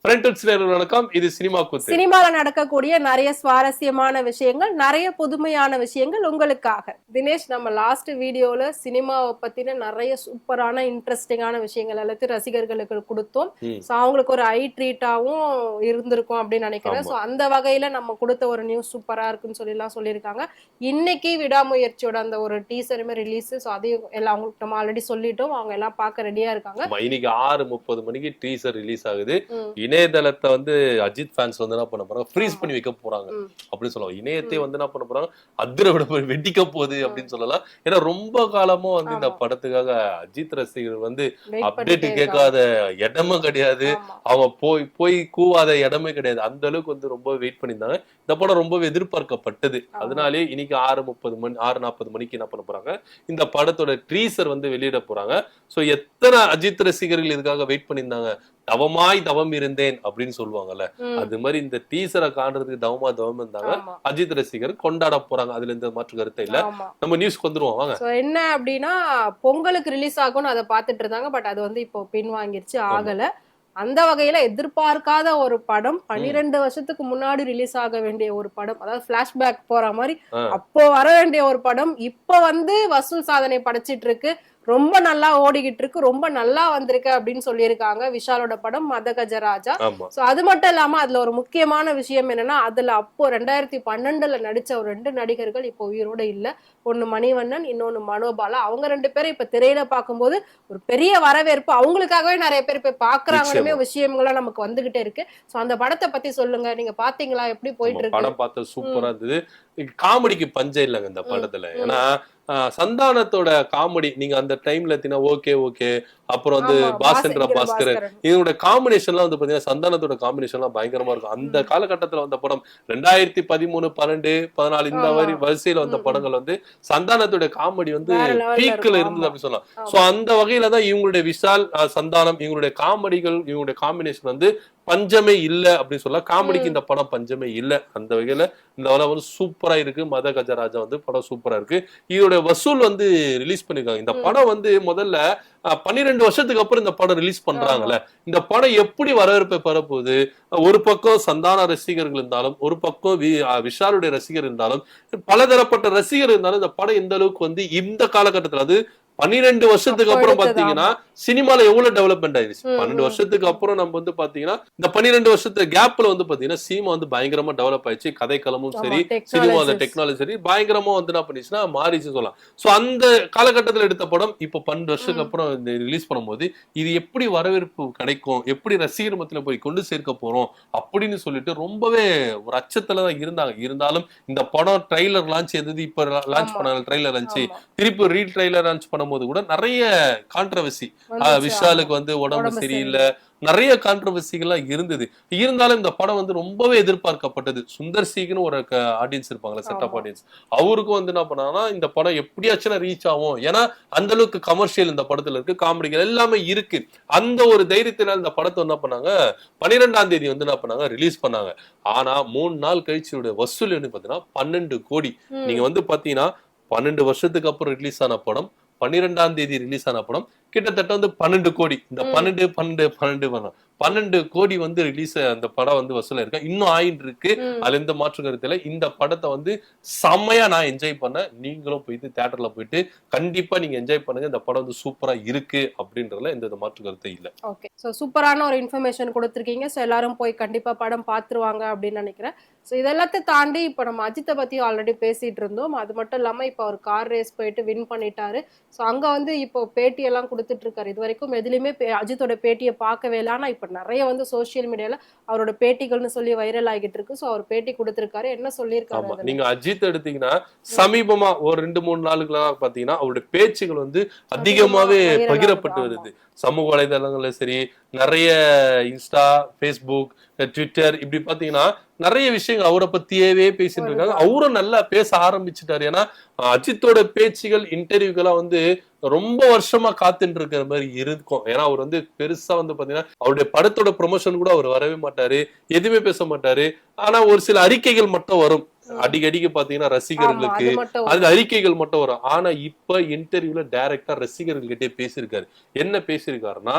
வணக்கம். இது சினிமா கூத்து. சினிமால நடக்கக்கூடிய நிறைய சுவாரஸ்யமான விஷயங்கள், நிறைய புதுமையான விஷயங்கள் உங்களுக்காக. தினேஷ், நம்ம லாஸ்ட் வீடியோல சினிமாவை பத்தின நிறைய சூப்பரான இன்ட்ரெஸ்டிங்கான விஷயங்கள் எல்லாத்தையும் ரசிகர்களுக்கு கொடுத்தோம். சோ அவங்களுக்கு ஒரு ஐ ட்ரீட்டாவும் இருந்திருக்கும் அப்படின்னு நினைக்கிறேன். சோ அந்த வகையில நம்ம கொடுத்த ஒரு நியூஸ் சூப்பரா இருக்குன்னு சொல்லி எல்லாம் சொல்லியிருக்காங்க. இன்னைக்கு விடாமுயற்சியோட அந்த ஒரு டீசருமே ரிலீஸ். ஸோ அதையும் எல்லாம் அவங்களுக்கு நம்ம ஆல்ரெடி சொல்லிட்டோம். அவங்க எல்லாம் பார்க்க ரெடியா இருக்காங்க. இன்னைக்கு 6:30 மணிக்கு டீசர் ரிலீஸ் ஆகுது. இணையதளத்தை வந்து அஜித் ஃபேன்ஸ் வந்து என்ன பண்ண போறாங்க, ஃப்ரீஸ் பண்ணி வைக்க போறாங்க அப்படின்னு சொல்லுவாங்க. இணையத்தை வந்து என்ன பண்ண போறாங்க, அதிர விட வெட்டிக்க போகுது அப்படின்னு சொல்லலாம். ஏன்னா ரொம்ப காலமா வந்து இந்த படத்துக்காக அஜித் ரசிகர்கள் வந்து அப்டேட் கேட்காத இடமும் கிடையாது, அவங்க போய் கூவாத இடமே கிடையாது. அந்த அளவுக்கு வந்து ரொம்ப வெயிட் பண்ணியிருந்தாங்க. இந்த படம் ரொம்பவே எதிர்பார்க்கப்பட்டது. அதனாலே இன்னைக்கு 6:40 மணிக்கு என்ன பண்ண போறாங்க, இந்த படத்தோட ட்ரீசர் வந்து வெளியிட போறாங்க. சோ எத்தனை அஜித் ரசிகர்கள் இதுக்காக வெயிட் பண்ணியிருந்தாங்க. தவம் இருந்தேன் அப்படின்னு சொல்லுவாங்கல்ல, அது மாதிரி இந்த டீசரை காண்றதுக்கு தவம் இருந்தாங்க அஜித் ரசிகர், கொண்டாட போறாங்க. அதுல எந்த மாற்று கருத்தை இல்ல. நம்ம நியூஸ்க்கு வந்துருவோம் வாங்க. என்ன அப்படின்னா, பொங்கலுக்கு ரிலீஸ் ஆகும்னு அதை பார்த்துட்டு இருந்தாங்க. பட் அது வந்து இப்போ பின்வாங்கிருச்சு, ஆகல. அந்த வகையில எதிர்பார்க்காத ஒரு படம், 12 வருஷத்துக்கு முன்னாடி ரிலீஸ் ஆக வேண்டிய ஒரு படம், அதாவது பிளாஷ்பேக் போற மாதிரி அப்போ வர வேண்டிய ஒரு படம் இப்ப வந்து வசூல் சாதனை படைச்சிட்டு இருக்கு. ரொம்ப நல்லா ஓடிக்கிட்டு இருக்கு, ரொம்ப நல்லா வந்திருக்கு அப்படின்னு சொல்லியிருக்காங்க. விஷாலோட படம் மதகஜராஜா. சோ அது மட்டும் இல்லாம அதுல ஒரு முக்கியமான விஷயம் என்னன்னா, அதுல அப்போ 2012 நடிச்ச ஒரு 2 நடிகர்கள் இப்போ உயிரோட இல்ல. ஒண்ணு மணிவண்ணன், இன்னொன்னு மனோபாலா. அவங்க 2 பேரும் இப்ப திரையில பார்க்கும்போது ஒரு பெரிய வரவேற்பு, அவங்களுக்காகவே நிறைய பேர் போய் பாக்குறாங்கன்னு விஷயங்கள்லாம் நமக்கு வந்துகிட்டே இருக்கு. சோ அந்த படத்தை பத்தி சொல்லுங்க, நீங்க பாத்தீங்களா, எப்படி போயிட்டு இருக்கு? படம் பார்த்த சூப்பரா இருந்தது. காமெடிக்கு பஞ்சம் இல்லைங்க இந்த படத்துல. ஏன்னா சந்தானத்தோட காமெடி நீங்க அந்த டைம்ல ஓகே அப்புறம் வந்து பாஸ்கர் இவங்களோட காம்பினேஷன்லாம் வந்து பாத்தீங்கன்னா, சந்தானத்தோட காம்பினேஷன்லாம் பயங்கரமா இருக்கும். அந்த காலகட்டத்துல வந்த படம் 2013, 12, 14 இந்த மாதிரி வரிசையில வந்த படங்கள் வந்து சந்தானத்தோட காமெடி வந்து பீக்ல இருந்தது அப்படின்னு சொல்லலாம். சோ அந்த வகையில தான் இவங்களுடைய விஷால், சந்தானம், இவங்களுடைய காமெடிகள், இவங்களுடைய காம்பினேஷன் வந்து பஞ்சமே இல்ல அப்படின்னு சொல்லலாம். காமெடிக்கு இந்த படம் பஞ்சமே இல்ல. அந்த வகையில இந்த படம் வந்து சூப்பரா இருக்கு. மதகஜராஜா வந்து படம் சூப்பரா இருக்கு. இதோட வசூல் வந்து ரிலீஸ் பண்ணிருக்காங்க. இந்த படம் வந்து முதல்ல 12 வருஷத்துக்கு அப்புறம் இந்த படம் ரிலீஸ் பண்றாங்கல்ல, இந்த படம் எப்படி வரவேற்பை பெறப்போகுது? ஒரு பக்கம் சந்தான ரசிகர்கள் இருந்தாலும், ஒரு பக்கம் விஷாலுடைய ரசிகர் இருந்தாலும், பலதரப்பட்ட ரசிகர் இருந்தாலும், இந்த படம் எந்த அளவுக்கு வந்து இந்த காலகட்டத்துல, அது 12 வருஷத்துக்கு அப்புறம் பாத்தீங்கன்னா சினிமால எவ்வளவு டெவலப்மெண்ட் ஆயிடுச்சு. 12 வருஷத்துக்கு அப்புறம் நம்ம வந்து பாத்தீங்கன்னா, இந்த 12 வருஷத்து கேப்ல வந்து பாத்தீங்கன்னா சினிமா வந்து பயங்கரமா டெவலப் ஆயிடுச்சு. கதைக்களமும் சரி, சினிமா டெக்னாலஜி சரி, பயங்கரமா வந்து என்ன பண்ணிச்சுன்னா மாறிச்சு சொல்லலாம். சோ அந்த காலகட்டத்துல எடுத்த படம் இப்ப 12 வருஷத்துக்கு அப்புறம் ரிலீஸ் பண்ணும்போது இது எப்படி வரவேற்பு கிடைக்கும், எப்படி ரசிகர் மத்தியில போய் கொண்டு சேர்க்க போறோம் அப்படின்னு சொல்லிட்டு ரொம்பவே ஒரு அச்சத்துலதான் இருந்தாங்க. இருந்தாலும் இந்த படம் ட்ரெய்லர் லான்ச் எது இப்ப லான்ச் பண்ணாங்க, ட்ரெய்லர் லான்ச் திருப்பி ட்ரெய்லர் லான்ச் பண்ணும்போது கூட நிறைய கான்ட்ரவர்சி, விஷாலுக்கு வந்து உடம்பு சரியில்லை, நிறைய கான்ட்ரவர்சிகள்லாம் இருந்தது. இருந்தாலும் இந்த படம் வந்து ரொம்பவே எதிர்பார்க்கப்பட்டது. சுந்தர் சிங்னு ஒரு ஆடியன்ஸ் இருப்பாங்களா, செட் ஆஃப் ஆடியன்ஸ், அவருக்கும் வந்து என்ன பண்ணாங்கன்னா இந்த படம் எப்படியாச்சும் ரீச் ஆகும். ஏன்னா அந்த அளவுக்கு கமர்ஷியல் இந்த படத்துல இருக்கு, காமெடிகள் எல்லாமே இருக்கு. அந்த ஒரு தைரியத்தினால இந்த படத்தை என்ன பண்ணாங்க, 12ஆம் தேதி வந்து என்ன பண்ணாங்க, ரிலீஸ் பண்ணாங்க. ஆனா 3 நாள் கழிச்சு வசூல் என்ன பாத்தீங்கன்னா 12 கோடி. நீங்க வந்து பாத்தீங்கன்னா 12 வருஷத்துக்கு அப்புறம் ரிலீஸ் ஆன படம், 12ஆம் தேதி ரிலீஸ் ஆன படம், கிட்டத்தட்ட வந்து 12 கோடி. இந்த 12 கோடி வந்து ரிலீஸ் அந்த படம் வந்து வசூல இருக்கு. இன்னும் ஆயிட்டு இருக்கு. அதுல எந்த மாற்று கருத்துல இந்த படத்தை வந்து செம்மையா நான் என்ஜாய் பண்ணேன். நீங்களும் போயிட்டு தியேட்டர்ல போயிட்டு கண்டிப்பா நீங்க என்ஜாய் பண்ணுங்க. இந்த படம் வந்து சூப்பரா இருக்கு அப்படின்றதுல எந்த மாற்று கருத்து இல்ல. ஓகே, சோ சூப்பரான ஒரு இன்ஃபர்மேஷன் கொடுத்திருக்கீங்க. சோ எல்லாரும் போய் கண்டிப்பா படம் பாத்துருவாங்க அப்படின்னு நினைக்கிறேன். சோ இதெல்லாத்தையும் தாண்டி இப்ப நம்ம அஜித்தை பத்தி ஆல்ரெடி பேசிட்டு இருந்தோம். அது மட்டும் இல்லாம இப்ப அவர் கார் ரேஸ் போயிட்டு வின் பண்ணிட்டாரு. சோ அங்க வந்து இப்போ பேட்டி எல்லாம் கொடுத்துட்டு இருக்காரு. இது வரைக்கும் எதுலயுமே அஜித்தோட பேட்டியை பார்க்கவே இல்லை. ஆனா இப்ப நிறைய வந்து சோசியல் மீடியால அவரோட பேட்டிகள்னு சொல்லி வைரல் ஆகிட்டு இருக்கு. சோ அவர் பேட்டி கொடுத்திருக்காரு. என்ன சொல்லியிருக்காரு? நீங்க அஜித் எடுத்தீங்கன்னா சமீபமா ஒரு 2-3 நாளுக்குள்ள பாத்தீங்கன்னா அவருடைய பேச்சுகள் வந்து அதிகமாவே பகிரப்பட்டு வருது. சமூக வலைதளங்கள்ல சரி, நிறைய இன்ஸ்டா, பேஸ்புக், ட்விட்டர், இப்படி பாத்தீங்கன்னா நிறைய விஷயங்கள் அவரை பத்தியவே பேசிட்டு இருக்காங்க. அவரும் நல்லா பேச ஆரம்பிச்சுட்டாரு. ஏன்னா அஜித்தோட பேச்சுகள், இன்டர்வியூக்கெல்லாம் வந்து ரொம்ப வருஷமா காத்துட்டு இருக்கிற மாதிரி இருக்கும். ஏன்னா அவர் வந்து பெருசா வந்து பாத்தீங்கன்னா அவருடைய படத்தோட ப்ரொமோஷன் கூட அவர் வரவே மாட்டாரு, எதுவுமே பேச மாட்டாரு. ஆனா ஒரு சில அறிக்கைகள் மட்டும் வரும். அடிக்கடிக்கு பாத்தீங்கன்னா ஆமா ரசிகர்களுக்கு அது மட்டும் அதுல வரும். அறிக்கைகள் மட்டும் வரும். ஆனா இப்ப இன்டர்வியூல டைரக்டா ரசிகர்கள்கிட்டே பேசியிருக்காரு. என்ன பேசியிருக்காருன்னா,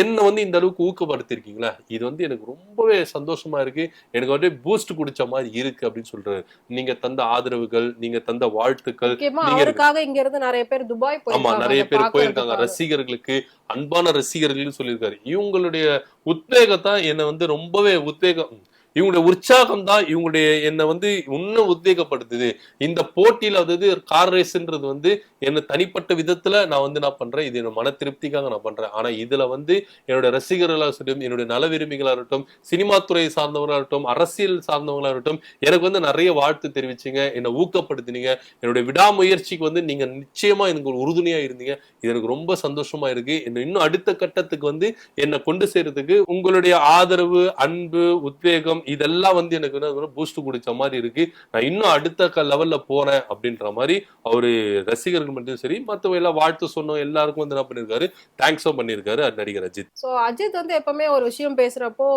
என்ன வந்து இந்த அளவுக்கு ஊக்கப்படுத்திருக்கீங்களா, இது வந்து எனக்கு ரொம்பவே சந்தோஷமா இருக்கு, எனக்கு வந்து பூஸ்ட் குடிச்ச மாதிரி இருக்கு அப்படின்னு சொல்றாரு. நீங்க தந்த ஆதரவுகள், நீங்க தந்த வாழ்த்துக்கள், முக்கியமா நீங்க அவருக்காக இங்க இருந்து நிறைய பேர் துபாய் ஆமா போயிருக்காங்க நிறைய அத பேர் போயிருக்காங்க. பாக்குறதுக்காக. ரசிகர்களுக்கு அன்பான ரசிகர்கள்னு சொல்லியிருக்காரு. இவங்களுடைய உத்வேகத்தான் என்ன வந்து ரொம்பவே உத்வேகம், இவங்களுடைய உற்சாகம் தான் இவங்களுடைய என்ன வந்து இன்னும் உத்வேகப்படுத்துது. இந்த போட்டியில அதாவது கார் ரேஸ்ன்றது வந்து என்ன தனிப்பட்ட விதத்துல நான் வந்து என்ன பண்றேன், இது என் மன திருப்திக்காக நான் பண்றேன். ஆனா இதுல வந்து என்னோட ரசிகர்களா இருக்கட்டும், என்னுடைய நல விரும்பிகளா இருக்கட்டும், சினிமா துறை சார்ந்தவங்களா இருக்கட்டும், அரசியல் சார்ந்தவங்களா இருக்கட்டும், எனக்கு வந்து நிறைய வாழ்த்து தெரிவிச்சீங்க, என்னை ஊக்கப்படுத்தினீங்க, என்னுடைய விடாமுயற்சிக்கு வந்து நீங்க நிச்சயமா எனக்கு ஒரு உறுதுணையா இருந்தீங்க. இது எனக்கு ரொம்ப சந்தோஷமா இருக்கு. இன்னும் அடுத்த கட்டத்துக்கு வந்து என்னை கொண்டு சேர்றதுக்கு உங்களுடைய ஆதரவு, அன்பு, உத்வேகம் இதெல்லாம் வந்து எனக்கு வந்து பூஸ்ட் குடிச்ச மாதிரி இருக்கு. நான் இன்னும் அடுத்த லெவல்ல போறேன் அப்படின்ற மாதிரி அவரு ரசிகர்கள் மட்டும் சரி, மத்தவங்க எல்லாம் வாழ்த்து சொன்னோம் எல்லாருக்கும் வந்து என்ன பண்ணிருக்காரு, தேங்க்ஸும் பண்ணிருக்காரு நடிகர் அஜித். சோ அஜித் வந்து எப்பவுமே ஒரு விஷயம் பேசுறப்போ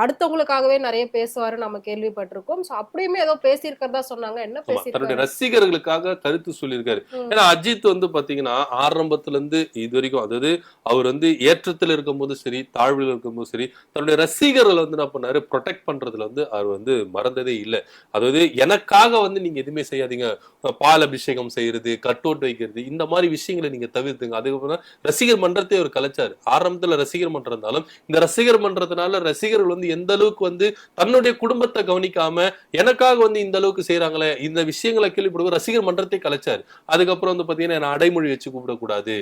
அடுத்தவங்களுக்காகவே நிறைய பேசுவாரு நம்ம கேள்விப்பட்டிருக்கோம். சோ அப்படியுமே ஏதோ பேசியிருக்கிறதா சொன்னாங்க. என்ன ஆமா, தன்னுடைய பேசியிருக்காரு? ரசிகர்களுக்காக கருத்து சொல்லியிருக்காரு. ஏன்னா அஜித் வந்து பாத்தீங்கன்னா ஆரம்பத்துல இருந்து இது வரைக்கும், அதாவது அவர் வந்து ஏற்றத்துல இருக்கும்போது சரி, தாழ்வில் இருக்கும்போது சரி, தன்னுடைய ரசிகர்கள் வந்து என்ன பண்ணாரு, ப்ரொடெக்ட் பண்றதுல வந்து அவர் வந்து மறந்ததே இல்லை. அதாவது எனக்காக வந்து நீங்க எதுவுமே செய்யாதீங்க, பால் அபிஷேகம் செய்யறது, கட் அவுட் வைக்கிறது, இந்த மாதிரி விஷயங்களை நீங்க தவிர்த்துங்க. அதுக்கப்புறம் ரசிகர் மன்றத்தை அவர் கலைச்சாரு. ஆரம்பத்துல ரசிகர் மன்றம் இருந்தாலும் இந்த ரசிகர் மன்றத்தினால ரசிகர்கள் வந்து எந்த அளவுக்கு வந்து தன்னுடைய குடும்பத்தை கவனிக்காம எனக்காக வந்து இந்த அளவுக்கு செய்யறாங்களே, இந்த விஷயங்களை கேள்விப்படுவோம் ரசிகர் மன்றத்தை கலைச்சாரு. அதுக்கப்புறம் வந்து பாத்தீங்கன்னா என்ன அடைமொழி வச்சு கூப்பிடக்கூடாது,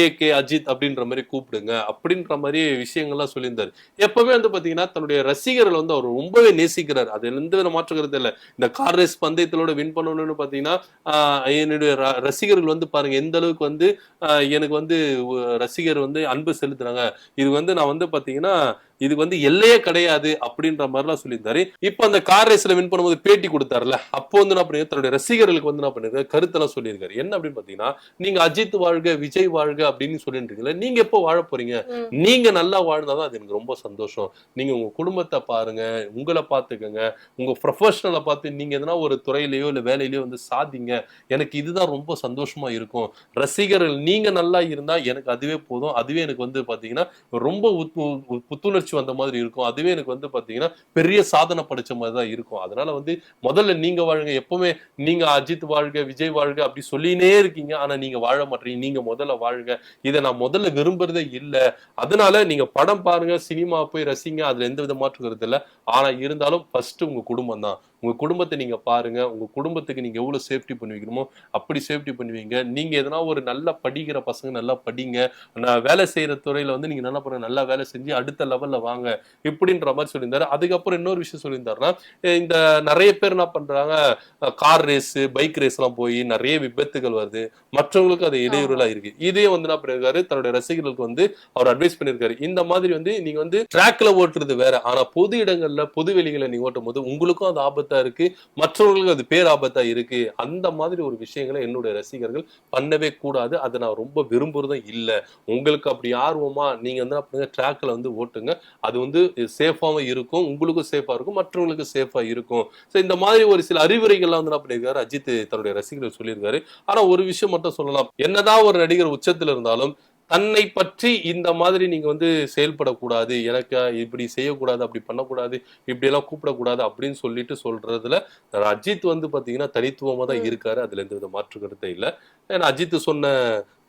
ஏகே அஜித் அப்படின்ற மாதிரி கூப்பிடுங்க அப்படின்ற மாதிரி விஷயங்கள்லாம் சொல்லியிருந்தாரு. எப்பவுமே வந்து பாத்தீங்கன்னா தன்னுடைய ரசிகர்கள் வந்து அவர் ரொம்பவே நேசிக்கிறார். அது எந்த வித மாற்றுக்கிறது இல்லை. இந்த கார் ரேஸ் பந்தயத்திலோட வின் பண்ணணும்னு பாத்தீங்கன்னா என்னுடைய ரசிகர்கள் வந்து பாருங்க எந்த அளவுக்கு வந்து எனக்கு வந்து ரசிகர் வந்து அன்பு செலுத்துறாங்க. இது வந்து நான் வந்து பாத்தீங்கன்னா இது வந்து எல்லையே கிடையாது அப்படின்ற மாதிரிலாம் சொல்லியிருந்தாரு. இப்ப அந்த கார் ரேஸ்ல வின் பண்ணும்போது பேட்டி கொடுத்தாருல, அப்போ வந்து என்ன பண்ணி தன்னுடைய ரசிகர்களுக்கு வந்து என்ன பண்ணிருக்காரு, கருத்தெல்லாம் சொல்லியிருக்காரு. என்ன அப்படின்னு பாத்தீங்கன்னா, நீங்க அஜித் வாழ்க, விஜய் வாழ்க அப்படின்னு சொல்லிட்டு நீங்க எப்போ வாழ போறீங்க, நீங்க நல்லா வாழ்ந்தாதான் அது எனக்கு ரொம்ப சந்தோஷம். நீங்க உங்க குடும்பத்தை பாருங்க, உங்களை பாத்துக்கங்க, உங்க ப்ரொஃபஷனலை பார்த்து நீங்க எதனா ஒரு துறையிலயோ இல்ல வேலையிலயோ வந்து சாதிங்க, எனக்கு இதுதான் ரொம்ப சந்தோஷமா இருக்கும். ரசிகர்கள் நீங்க நல்லா இருந்தா எனக்கு அதுவே போதும். அதுவே எனக்கு வந்து பாத்தீங்கன்னா ரொம்ப புத்துணர்ச்சி வந்த மாதிரி இருக்கும். அதுவே எனக்கு வந்து பாத்தீங்கன்னா பெரிய சாதனை படைச்ச மாதிரி தான் இருக்கும். அதனால வந்து முதல்ல நீங்க வாழுங்க. எப்பவுமே நீங்க அஜித் வாழ்க, விஜய் வாழ்க அப்படி சொல்லினே இருக்கீங்க. ஆனா நீங்க வாழ மாட்டீங்க. நீங்க முதல்ல வாழுங்க. இதை நான் முதல்ல விரும்புறதே இல்ல. அதனால நீங்க படம் பாருங்க, சினிமா போய் ரசிங்க. அதுல எந்த வித மாற்று கருத்து இல்ல. ஆனா இருந்தாலும் ஃபர்ஸ்ட் உங்க குடும்பம் தான். உங்க குடும்பத்தை நீங்க பாருங்க. உங்க குடும்பத்துக்கு நீங்க எவ்வளவு சேஃப்டி பண்ணுவீங்களோ அப்படி சேஃப்டி பண்ணுவீங்க. நீங்க எதனா ஒரு நல்லா படிக்கிற பசங்க நல்லா படிங்க. நான் வேலை செய்யற துறையில வந்து நீங்க நல்லா பண்ணுங்க, நல்லா வேலை செஞ்சு அடுத்த லெவல்ல வாங்க இப்படின்ற மாதிரி சொல்லியிருந்தாரு. அதுக்கப்புறம் இன்னொரு விஷயம் சொல்லியிருந்தாருன்னா, இந்த நிறைய பேர் என்ன பண்றாங்க, கார் ரேஸ், பைக் ரேஸ் எல்லாம் போய் நிறைய விபத்துகள் வருது, மற்றவங்களுக்கு அது ஆமா. இடையூறலா இருக்கு. இதே வந்து என்ன பண்ணிருக்காரு, தன்னுடைய ரசிகர்களுக்கு வந்து அவர் அட்வைஸ் பண்ணிருக்காரு. இந்த மாதிரி வந்து நீங்க வந்து ட்ராக்ல ஓட்டுறது வேற, ஆனா பொது இடங்கள்ல பொது வெளிகளை நீங்க ஓட்டும் போது உங்களுக்கும் அது ஆபத்தா இருக்கு, மற்றவர்களுக்கும் அது பேர் ஆபத்தா இருக்கு. அந்த மாதிரி ஒரு விஷயங்களை என்னுடைய ரசிகர்கள் பண்ணவே கூடாது. அதை நான் ரொம்ப விரும்புறதும் இல்ல. உங்களுக்கு அப்படி ஆர்வமா நீங்க வந்து அப்படிங்க ட்ராக்ல வந்து ஓட்டுங்க. அது வந்து சேஃபாவும் இருக்கும், உங்களுக்கும் சேஃபா இருக்கும், மற்றவங்களுக்கு சேஃபா இருக்கும். சோ இந்த மாதிரி ஒரு சில அறிவுரைகள்லாம் வந்து என்ன பண்ணிருக்காரு, அஜித் தன்னுடைய ரசிகர்கள் சொல்லியிருக்காரு. ஆனா ஒரு விஷயம் மட்டும் சொல்லலாம், என்னதான் ஒரு நடிகர் உச்சத்துல இருந்தாலும் தன்னை பற்றி இந்த மாதிரி நீங்க வந்து செயல்படக்கூடாது, எனக்கு இப்படி செய்யக்கூடாது, அப்படி பண்ணக்கூடாது, இப்படி எல்லாம் கூப்பிடக்கூடாது அப்படின்னு சொல்லிட்டு சொல்றதுல அஜித் வந்து பாத்தீங்கன்னா தனித்துவமா தான் இருக்காரு. அதுல எந்த வித மாற்று கருத்தே இல்ல. ஏன்னா அஜித் சொன்ன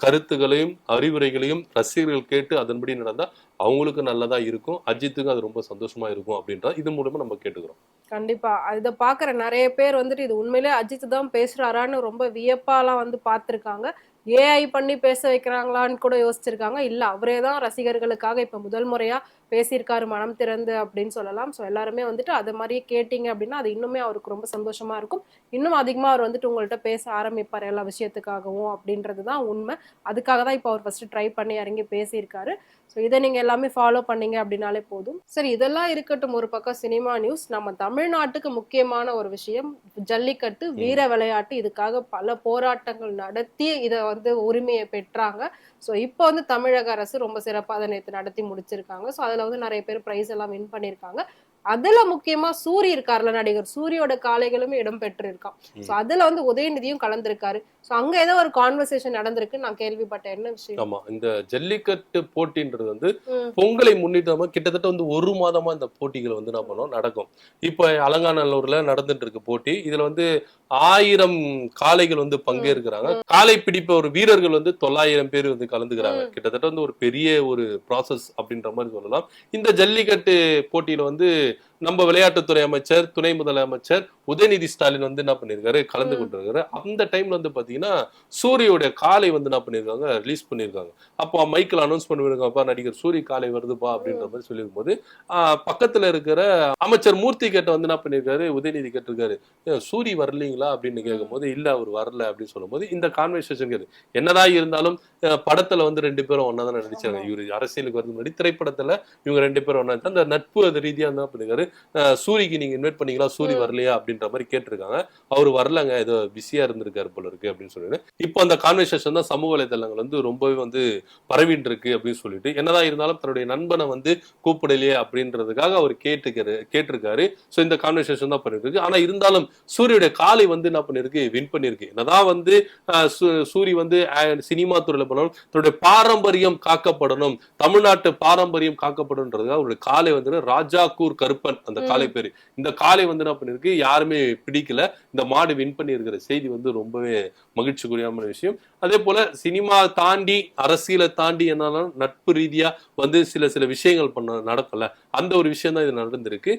கருத்துகளையும் அறிவுரைகளையும் ரசிகர்கள் கேட்டு அதன்படி நடந்தா அவங்களுக்கு நல்லதா இருக்கும், அஜித்துக்கும் அது ரொம்ப சந்தோஷமா இருக்கும் அப்படின்றத இது மூலமா நம்ம கேட்டுக்கிறோம். கண்டிப்பா. இத பாக்குற நெறைய பேர் வந்துட்டு இது உண்மையிலேயே அஜித் தான் பேசுறாரான்னு ரொம்ப வியப்பாலாம் வந்து பார்த்திருக்காங்க. ஏஐ பண்ணி பேச வைக்கிறாங்களான்னு கூட யோசிச்சிருக்காங்க. இல்ல அவரே தான் ரசிகர்களுக்காக இப்ப முதல் முறையா பேசியிருக்காரு மனம் திறந்து அப்படின்னு சொல்லலாம். ஸோ எல்லாருமே வந்துட்டு அது மாரியே கேட்டீங்க அப்படின்னா, அது இன்னுமே அவருக்கு ரொம்ப சந்தோஷமா இருக்கும். இன்னும் அதிகமா அவர் வந்துட்டு உங்கள்ட்ட பேச ஆரம்பிப்பார் எல்லா விஷயத்துக்காகவும் அப்படின்றது தான் உண்மை. அதுக்காக தான் இப்ப அவர் ஃபர்ஸ்ட் ட்ரை பண்ணி இறங்கி பேசியிருக்காரு. ஸோ இதை நீங்க எல்லாமே ஃபாலோ பண்ணீங்க அப்படின்னாலே போதும். சரி இதெல்லாம் இருக்கட்டும் ஒரு பக்கம் சினிமா நியூஸ். நம்ம தமிழ்நாட்டுக்கு முக்கியமான ஒரு விஷயம் ஜல்லிக்கட்டு, வீர விளையாட்டு. இதுக்காக பல போராட்டங்கள் நடத்தி இதை வந்து உரிமையை பெற்றாங்க. ஸோ இப்போ வந்து தமிழக அரசு ரொம்ப சிறப்பாக அதை நேற்று நடத்தி முடிச்சிருக்காங்க. ஸோ அதில் வந்து நிறைய பேர் ப்ரைஸ் எல்லாம் வின் பண்ணியிருக்காங்க. அதுல முக்கியமா சூரி இருக்காருல நடிகர், சூரியோட காளைகளுமே இடம் பெற்றிருக்கான். சோ அதுல வந்து உதயநிதியும் கலந்திருக்காரு. சோ அங்க ஏதோ ஒரு கான்வர்சேஷன் நடந்திருக்கு நான் கேள்விப்பட்டேன். என்ன விஷயம்? ஆமா, இந்த ஜல்லிக்கட்டு போட்டின்றது வந்து பொங்கலை முன்னிட்டு கிட்டத்தட்ட வந்து 1 மாதமா இந்த போட்டிகள் வந்து என்ன பண்ணோம் நடக்கும். இப்ப அலங்காநல்லூர்ல நடந்துட்டு இருக்கு போட்டி. இதுல வந்து 1000 காளைகள் வந்து பங்கேற்கிறாங்க. காளை பிடிப்ப வீரர்கள் வந்து 900 பேர் வந்து கலந்துக்கிறாங்க. கிட்டத்தட்ட வந்து ஒரு பெரிய ஒரு ப்ராசஸ் அப்படின்ற மாதிரி சொல்லலாம். இந்த ஜல்லிக்கட்டு போட்டியில வந்து நம்ம விளையாட்டுத்துறை அமைச்சர், துணை முதலமைச்சர் உதயநிதி ஸ்டாலின் வந்து என்ன பண்ணிருக்காரு, கலந்து கொண்டிருக்காரு. அந்த டைம்ல வந்து பாத்தீங்கன்னா சூரியோட காலை வந்து என்ன பண்ணிருக்காங்க, ரிலீஸ் பண்ணிருக்காங்க. அப்போ மைக்கில் அனௌன்ஸ் பண்ணிருக்காப்பா, நடிகர் சூரி காலை வருதுப்பா அப்படின்ற மாதிரி சொல்லிருக்கும் போது பக்கத்துல இருக்கிற அமைச்சர் மூர்த்தி கிட்ட வந்து என்ன பண்ணிருக்காரு, உதயநிதி கேட்டிருக்காரு, சூரி வரலீங்களா அப்படின்னு கேட்கும் போது இல்ல அவர் வரல அப்படின்னு சொல்லும் போது இந்த கான்வர்சேஷன் என்னதான் இருந்தாலும் படத்துல வந்து 2 பேரும் ஒன்னாதான் நடிச்சாங்க. இவரு அரசியலுக்கு வரது முன்னாடி திரைப்படத்துல இவங்க 2 பேரும் ஒன்னா அந்த நட்பு அது ரீதியா என்ன பண்ணிருக்காரு, சூரிக்கு நீங்க இன்வைட் பண்ணீங்களா, சூரி வரலையா அப்படின்ற மாதிரி கேட்டிருக்காங்க. அவரு வரலங்க, ஏதோ பிஸியா இருந்திருக்காரு போல இருக்கு அப்படின்னு சொல்லிட்டு இப்போ அந்த கான்வர்சேஷன் தான் சமூக வலைதளங்கள் வந்து ரொம்பவே வந்து பரவிட்டு இருக்கு அப்படின்னு சொல்லிட்டு, என்னதான் இருந்தாலும் தன்னுடைய நண்பனை வந்து கூப்பிடலையே அப்படின்றதுக்காக அவர் கேட்டிருக்காரு. சோ இந்த கான்வர்சேஷன் தான் பண்ணிட்டு இருக்கு. ஆனா இருந்தாலும் சூரியோட காலை வந்து என்ன பண்ணிருக்கு, வின் பண்ணிருக்கு. என்னதான் வந்து சூரி வந்து சினிமா துறையில போனாலும் தன்னுடைய பாரம்பரியம் காக்கப்படணும், தமிழ்நாட்டு பாரம்பரியம் காக்கப்படணுன்றதுக்காக அவருடைய காலை வந்து ராஜாக்கூர் கருப்பன் அந்த காலை பேரு. இந்த காலை வந்து என்ன பண்ணிருக்கு, யாருமே பிடிக்கல. இந்த மாடு வின் பண்ணி இருக்கிற செய்தி வந்து ரொம்பவே மகிழ்ச்சிக்குரியான விஷயம். அதே போல சினிமா தாண்டி அரசியலை தாண்டி என்னாலும் நட்பு ரீதியா வந்து சில விஷயங்கள் நடக்கல. அந்த ஒரு விஷயம் தான் இது நடந்திருக்கு.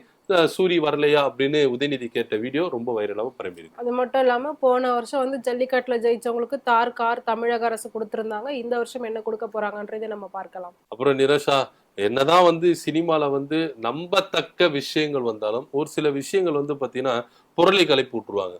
சூரி வரலையா அப்படின்னு உதயநிதி கேட்ட வீடியோ ரொம்ப வைரலாக பரம்பி இருக்கு. அது மட்டும் இல்லாம போன வருஷம் வந்து ஜல்லிக்கட்டுல ஜெயிச்சவங்களுக்கு தார் கார் தமிழக அரசு கொடுத்திருந்தாங்க. இந்த வருஷம் என்ன கொடுக்க போறாங்கன்றதை நம்ம பார்க்கலாம். அப்புறம் நிரஷா, என்னதான் வந்து சினிமால வந்து நம்பத்தக்க விஷயங்கள் வந்தாலும் ஒரு சில விஷயங்கள் வந்து பாத்தீங்கன்னா புரளி கலைப்பு விட்டுருவாங்க.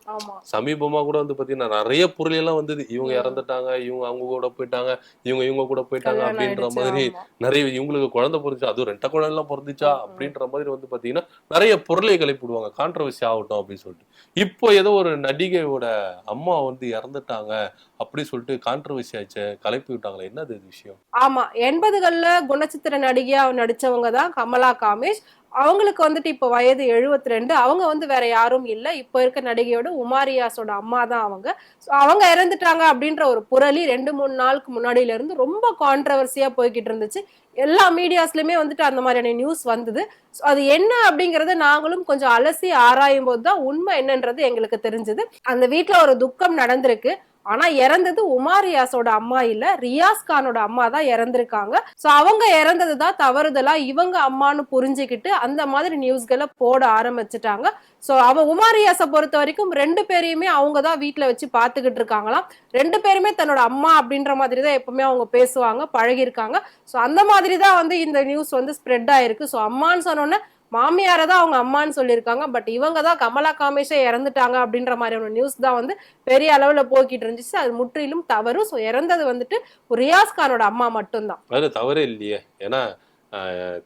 சமீபமா கூட வந்து பாத்தீங்கன்னா நிறைய புரளி எல்லாம் வந்தது. இவங்க இறந்துட்டாங்க, இவங்க அவங்க கூட போயிட்டாங்க, இவங்க கூட போயிட்டாங்க அப்படின்ற மாதிரி நிறைய, இவங்களுக்கு குழந்தை பிறந்துச்சா, அதுவும் 2 குழந்தை எல்லாம் பிறந்துச்சா அப்படின்ற மாதிரி வந்து பாத்தீங்கன்னா நிறைய புரளி கலைப்பு விடுவாங்க, கான்ட்ரவர்சி ஆகட்டும் அப்படின்னு சொல்லிட்டு. இப்போ ஏதோ ஒரு நடிகையோட அம்மா வந்து இறந்துட்டாங்க அப்படி சொல்லிட்டு கான்ட்ரவர்சி ஆச்சு, கலைப்பி விட்டாங்களே, என்னது விஷயம்? ஆமா, 80கள்ல குணச்சித்திர நடிகையா நடிச்சவங்க தான் கமலா காமேஷ். அவங்களுக்கு வந்துட்டு இப்ப வயது 72. அவங்க வந்து வேற யாரும் இல்ல, இப்ப இருக்க நடிகையோட உமாரியாஸோட அம்மா தான் அவங்க. அவங்க இறந்துட்டாங்க அப்படின்ற ஒரு புரளி 2-3 நாளுக்கு முன்னாடியில இருந்து ரொம்ப கான்ட்ரவர்சியா போய்கிட்டு இருந்துச்சு. எல்லா மீடியாஸ்லயுமே வந்துட்டு அந்த மாதிரியான நியூஸ் வந்தது. அது என்ன அப்படிங்கறத நாங்களும் கொஞ்சம் அலசி ஆராயும் போதுதான் உண்மை என்னன்றது எங்களுக்கு தெரிஞ்சது. அந்த வீட்டுல ஒரு துக்கம் நடந்திருக்கு. ஆனா இறந்தது உமாரியாஸோட அம்மா இல்ல, ரியாஸ் கானோட அம்மா தான் இறந்திருக்காங்க. சோ அவங்க இறந்ததுதான் தவறுதலா இவங்க அம்மான்னு புரிஞ்சுக்கிட்டு அந்த மாதிரி நியூஸ்களை போட ஆரம்பிச்சுட்டாங்க. சோ உமாரியாஸை பொறுத்த வரைக்கும் 2 பேரையுமே அவங்க தான் வீட்டுல வச்சு பாத்துக்கிட்டு இருக்காங்களாம். 2 பேருமே தன்னோட அம்மா அப்படின்ற மாதிரி தான் எப்பவுமே அவங்க பேசுவாங்க, பழகிருக்காங்க. சோ அந்த மாதிரிதான் வந்து இந்த நியூஸ் வந்து ஸ்ப்ரெட் ஆயிருக்கு. சோ அம்மான்னு சொன்னோன்னே மாமியார தான் அவங்க அம்மான்னு சொல்லியிருக்காங்க. பட் இவங்க தான் கமலா காமேஷே இறந்துட்டாங்க அப்படின்ற மாதிரியான நியூஸ் தான் வந்து பெரிய அளவுல போய்கிட்டு இருந்துச்சு. அது முற்றிலும் தவறு. சோ இறந்தது வந்துட்டு ரியாஸ் கானோட அம்மா மட்டும்தான். அது தவறே இல்லையே. ஏன்னா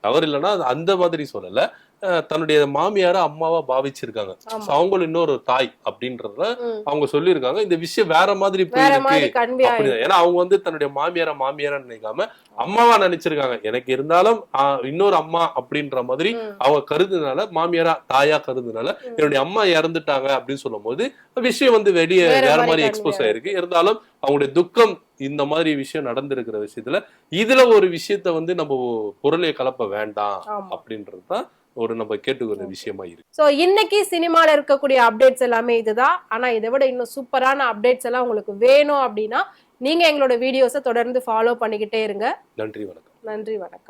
தவறு இல்லைன்னா அந்த மாதிரி சொல்லல, தன்னுடைய மாமியார அம்மாவா பாவிச்சிருக்காங்க. அவங்களும் இன்னொரு தாய் அப்படின்றத அவங்க சொல்லியிருக்காங்க. இந்த விஷயம் வேற மாதிரி போயிருக்கு. ஏன்னா அவங்க வந்து தன்னுடைய மாமியார நினைக்காம அம்மாவா நினைச்சிருக்காங்க. எனக்கு இருந்தாலும் இன்னொரு அம்மா அப்படின்ற மாதிரி அவங்க கருதுனால, மாமியாரா தாயா கருதுனால என்னுடைய அம்மா இறந்துட்டாங்க அப்படின்னு சொல்லும் போது விஷயம் வந்து வெளியே வேற மாதிரி எக்ஸ்போஸ் ஆயிருக்கு. இருந்தாலும் அவங்களுடைய துக்கம் இந்த மாதிரி விஷயம் நடந்திருக்கிற விஷயத்துல இதுல ஒரு விஷயத்த வந்து நம்ம பொருளைய கலப்ப வேண்டாம் அப்படின்றதுதான் ஒரு நம்ம கேட்டுக்கிற விஷயமா இருக்கு. சோ இன்னைக்கு சினிமால இருக்கக்கூடிய அப்டேட்ஸ் எல்லாமே இதுதான். ஆனா இதை விட இன்னும் சூப்பரான அப்டேட்ஸ் எல்லாம் உங்களுக்கு வேணும் அப்படின்னா நீங்க எங்களோட வீடியோஸை தொடர்ந்து ஃபாலோ பண்ணிக்கிட்டே இருங்க. நன்றி, வணக்கம். நன்றி, வணக்கம்.